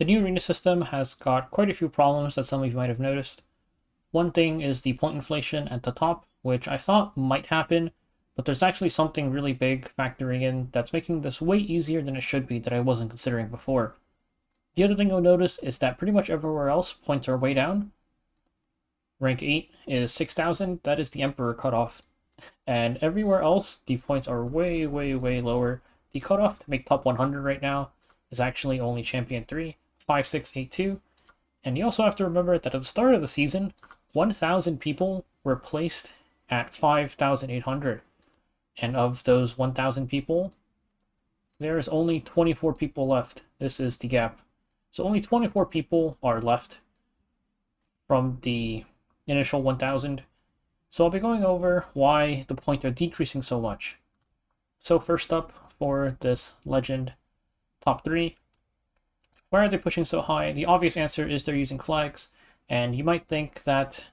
The new arena system has got quite a few problems that some of you might have noticed. One thing is the point inflation at the top, which I thought might happen, but there's actually something really big factoring in that's making this way easier than it should be that I wasn't considering before. The other thing you'll notice is that pretty much everywhere else points are way down. Rank 8 is 6,000, that is the Emperor cutoff. And everywhere else, the points are way, way, way lower. The cutoff to make top 100 right now is actually only Champion 3, 5682. And you also have to remember that at the start of the season, 1,000 people were placed at 5,800. And of those 1,000 people, there is only 24 people left. This is the gap. So only 24 people are left from the initial 1,000. So I'll be going over why the points are decreasing so much. So first up, for this legend top 3, why are they pushing so high? The obvious answer is they're using flags, and you might think that,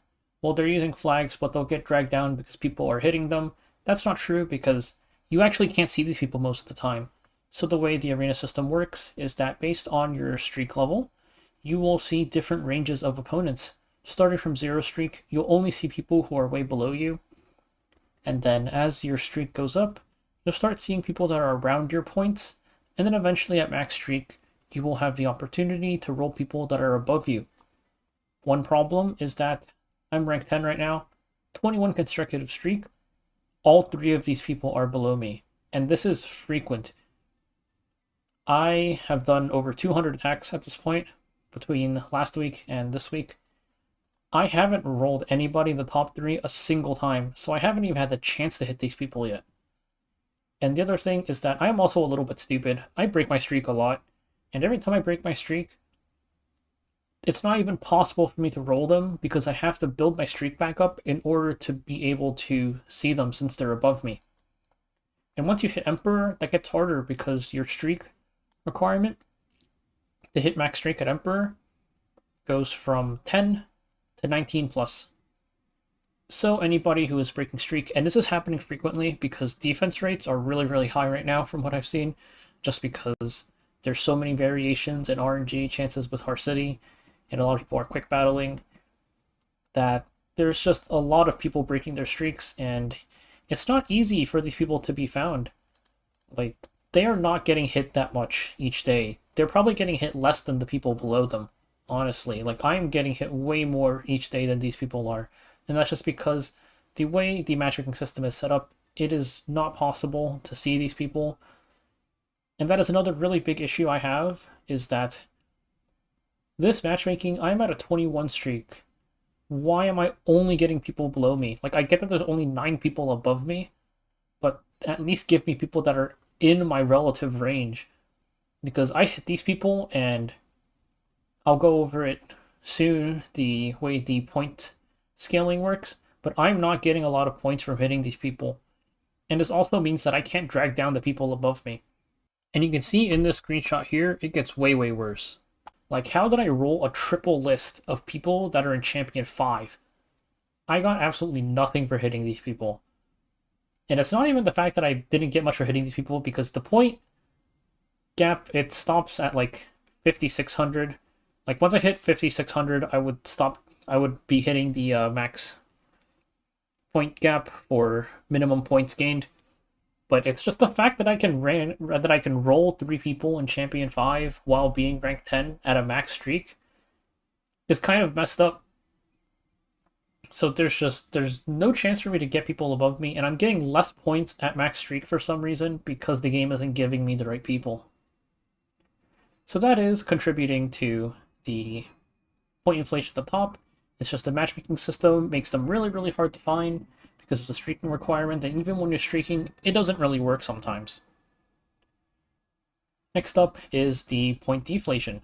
well, they're using flags, but they'll get dragged down because people are hitting them. That's not true because you actually can't see these people most of the time. So the way the arena system works is that based on your streak level, you will see different ranges of opponents. Starting from 0 streak, you'll only see people who are way below you. And then as your streak goes up, you'll start seeing people that are around your points. And then eventually at max streak, you will have the opportunity to roll people that are above you. One problem is that I'm rank 10 right now, 21 consecutive streak. All 3 of these people are below me. And this is frequent. I have done over 200 attacks at this point between last week and this week. I haven't rolled anybody in the top 3 a single time, so I haven't even had the chance to hit these people yet. And the other thing is that I'm also a little bit stupid. I break my streak a lot, and every time I break my streak, it's not even possible for me to roll them because I have to build my streak back up in order to be able to see them since they're above me. And once you hit Emperor, that gets harder because your streak requirement to hit max streak at Emperor goes from 10 to 19 plus. So anybody who is breaking streak, and this is happening frequently because defense rates are really, really high right now from what I've seen, just because there's so many variations in RNG chances with Har City, and a lot of people are quick battling, that there's just a lot of people breaking their streaks, and it's not easy for these people to be found. Like, they are not getting hit that much each day. They're probably getting hit less than the people below them, honestly. Like, I'm getting hit way more each day than these people are. And that's just because the way the matchmaking system is set up, it is not possible to see these people. And that is another really big issue I have, is that this matchmaking, I'm at a 21 streak. Why am I only getting people below me? Like, I get that there's only 9 people above me, but at least give me people that are in my relative range. Because I hit these people, and I'll go over it soon, the way the point scaling works, but I'm not getting a lot of points from hitting these people. And this also means that I can't drag down the people above me. And you can see in this screenshot here, it gets way, way worse. Like, how did I roll a triple list of people that are in Champion 5? I got absolutely nothing for hitting these people. And it's not even the fact that I didn't get much for hitting these people, because the point gap, it stops at like 5,600. Like, once I hit 5,600, I would be hitting the max point gap for minimum points gained. But it's just the fact that I can roll 3 people in Champion 5 while being ranked 10 at a max streak is kind of messed up. So there's no chance for me to get people above me, and I'm getting less points at max streak for some reason because the game isn't giving me the right people. So that is contributing to the point inflation at the top. It's just the matchmaking system makes them really, really hard to find because of the streaking requirement, and even when you're streaking, it doesn't really work sometimes. Next up is the point deflation.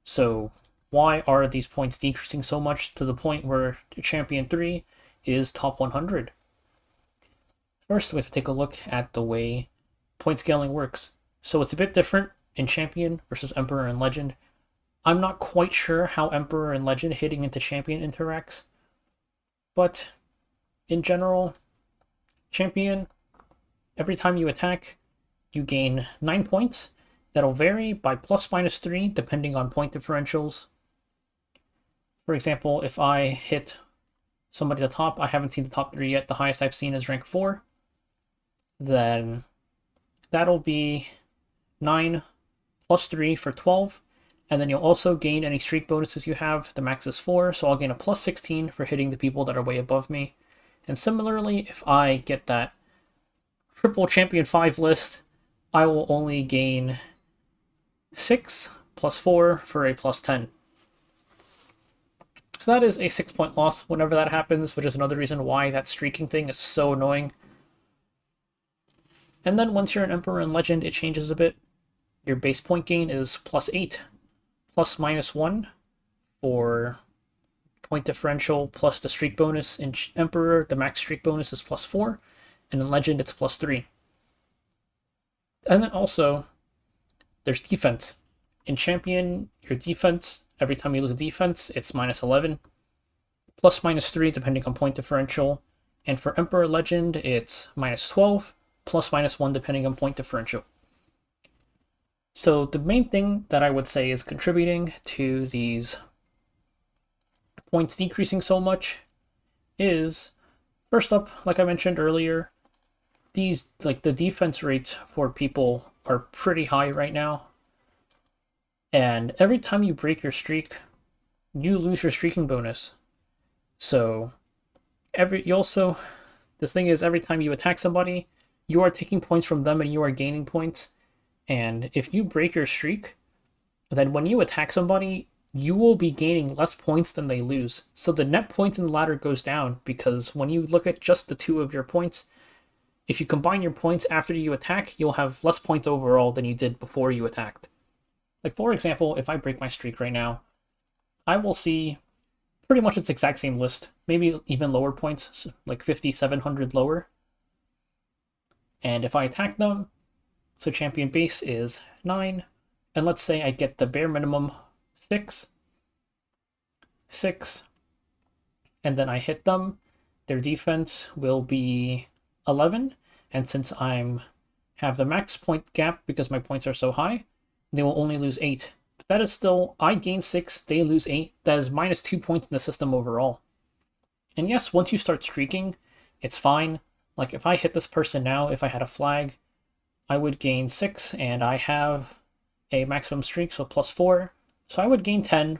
So why are these points decreasing so much to the point where Champion 3 is top 100? First, we have to take a look at the way point scaling works. So it's a bit different in Champion versus Emperor and Legend. I'm not quite sure how Emperor and Legend hitting into Champion interacts, but in general, Champion, every time you attack, you gain 9 points, That'll vary by ±3 depending on point differentials. For example, if I hit somebody at the top, I haven't seen the top 3 yet, the highest I've seen is rank 4, then that'll be 9 plus 3 for 12, and then you'll also gain any streak bonuses you have. The max is 4, so I'll gain a plus 16 for hitting the people that are way above me. And similarly, if I get that triple champion 5 list, I will only gain 6 plus 4 for a plus 10. So that is a 6-point loss whenever that happens, which is another reason why that streaking thing is so annoying. And then once you're an Emperor and Legend, it changes a bit. Your base point gain is plus 8, plus -1 for point differential, plus the streak bonus. In Emperor, the max streak bonus is plus 4, and in Legend, it's plus 3. And then also, there's defense. In Champion, your defense, every time you lose a defense, it's -11, plus -3 depending on point differential. And for Emperor Legend, it's -12, plus -1 depending on point differential. So the main thing that I would say is contributing to these points decreasing so much is, first up, like I mentioned earlier, these, like, the defense rates for people are pretty high right now. And every time you break your streak, you lose your streaking bonus. So the thing is, every time you attack somebody, you are taking points from them and you are gaining points. And if you break your streak, then when you attack somebody, you will be gaining less points than they lose. So the net points in the ladder goes down, because when you look at just the 2 of your points, if you combine your points after you attack, you'll have less points overall than you did before you attacked. Like, for example, if I break my streak right now, I will see pretty much its exact same list, maybe even lower points, like 5,700 lower. And if I attack them, so champion base is 9, and let's say I get the bare minimum 6, and then I hit them, their defense will be 11, and since I'm have the max point gap because my points are so high, they will only lose 8. But that is still, I gain 6, they lose 8. That is -2 points in the system overall. And yes, once you start streaking, it's fine. Like, if I hit this person now, if I had a flag, I would gain 6, and I have a maximum streak, so +4. So I would gain 10,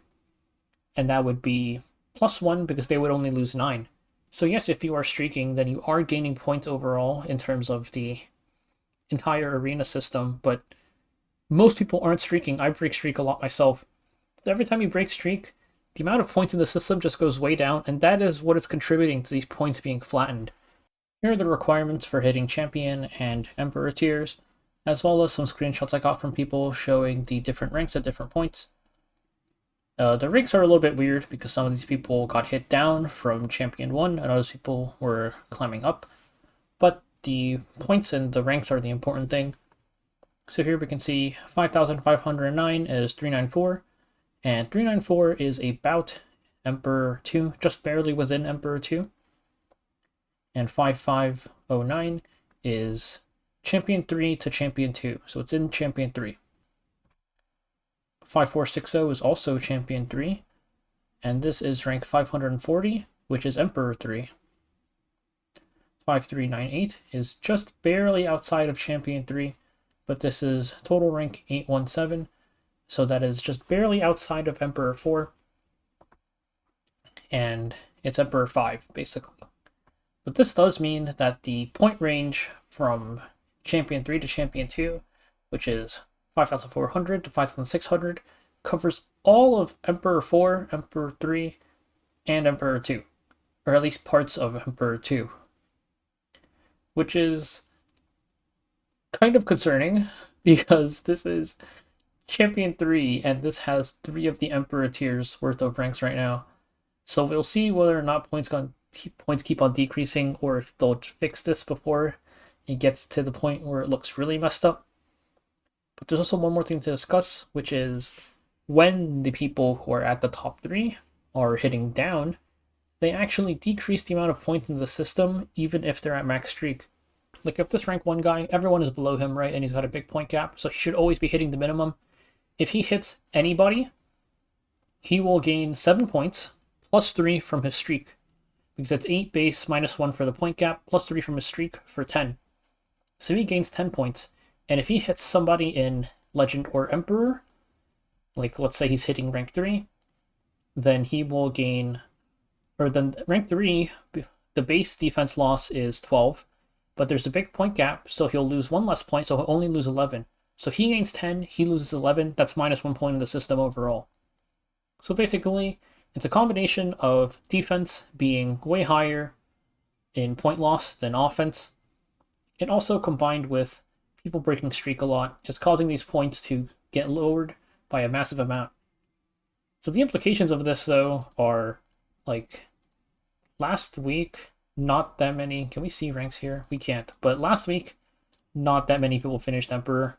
and that would be +1 because they would only lose 9. So yes, if you are streaking, then you are gaining points overall in terms of the entire arena system, but most people aren't streaking. I break streak a lot myself. So every time you break streak, the amount of points in the system just goes way down, and that is what is contributing to these points being flattened. Here are the requirements for hitting Champion and Emperor tiers, as well as some screenshots I got from people showing the different ranks at different points. The ranks are a little bit weird because some of these people got hit down from Champion 1 and other people were climbing up, but the points and the ranks are the important thing. So here we can see 5,509 is 394, and 394 is about Emperor 2, just barely within Emperor 2. And 5509 is Champion 3 to Champion 2, so it's in Champion 3. 5460 is also Champion 3, and this is rank 540, which is Emperor 3. 5398 is just barely outside of Champion 3, but this is total rank 817, so that is just barely outside of Emperor 4, and it's Emperor 5, basically. But this does mean that the point range from Champion 3 to Champion 2, which is 5,400 to 5,600, covers all of Emperor 4, Emperor 3, and Emperor 2, or at least parts of Emperor 2, which is kind of concerning because this is Champion 3 and this has 3 of the Emperor tiers worth of ranks right now. So we'll see whether or not points keep on decreasing, or if they'll fix this before it gets to the point where it looks really messed up. But there's also one more thing to discuss, which is when the people who are at the top 3 are hitting down, they actually decrease the amount of points in the system even if they're at max streak. Like if this rank 1 guy, everyone is below him, right? And he's got a big point gap, so he should always be hitting the minimum. If he hits anybody, he will gain 7 points, plus 3 from his streak. Because it's 8 base, minus 1 for the point gap, plus 3 from his streak for 10. So he gains 10 points. And if he hits somebody in Legend or Emperor, like let's say he's hitting rank 3, then he will gain, or then rank 3, the base defense loss is 12, but there's a big point gap, so he'll lose 1 less point, so he'll only lose 11. So he gains 10, he loses 11, that's minus 1 point in the system overall. So basically, it's a combination of defense being way higher in point loss than offense. It also combined with people breaking streak a lot is causing these points to get lowered by a massive amount. So the implications of this, though, are like last week, not that many. Can we see ranks here? We can't. But last week, not that many people finished Emperor.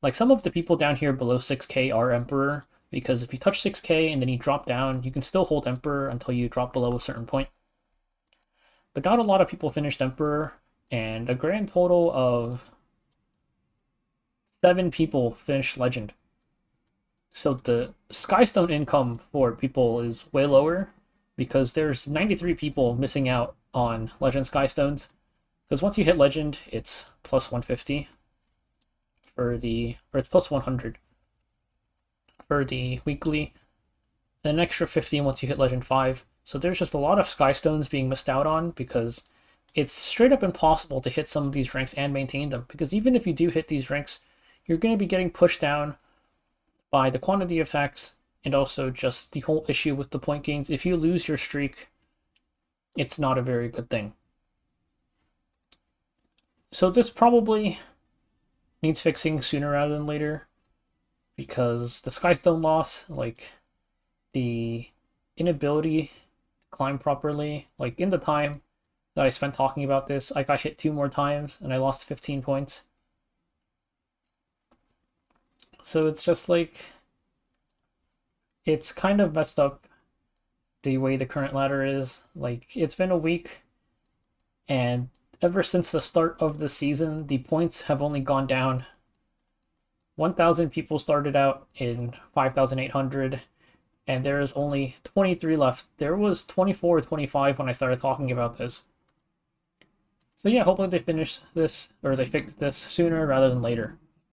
Like some of the people down here below 6k are Emperor, because if you touch 6k and then you drop down, you can still hold Emperor until you drop below a certain point. But not a lot of people finished Emperor, and a grand total of 7 people finished Legend. So the Skystone income for people is way lower, because there's 93 people missing out on Legend Skystones. Because once you hit Legend, it's plus 150 for the, or it's plus 100 for the weekly, and an extra 50 once you hit Legend 5. So there's just a lot of Skystones being missed out on, because it's straight up impossible to hit some of these ranks and maintain them. Because even if you do hit these ranks, you're going to be getting pushed down by the quantity of attacks, and also just the whole issue with the point gains. If you lose your streak, it's not a very good thing. So this probably needs fixing sooner rather than later, because the Skystone loss, like the inability to climb properly, like in the time that I spent talking about this, I got hit 2 more times and I lost 15 points. So it's just like, it's kind of messed up the way the current ladder is. Like, it's been a week, and ever since the start of the season, the points have only gone down. 1,000 people started out in 5,800, and there is only 23 left. There was 24 or 25 when I started talking about this. So yeah, hopefully they finish this, or they fix this sooner rather than later.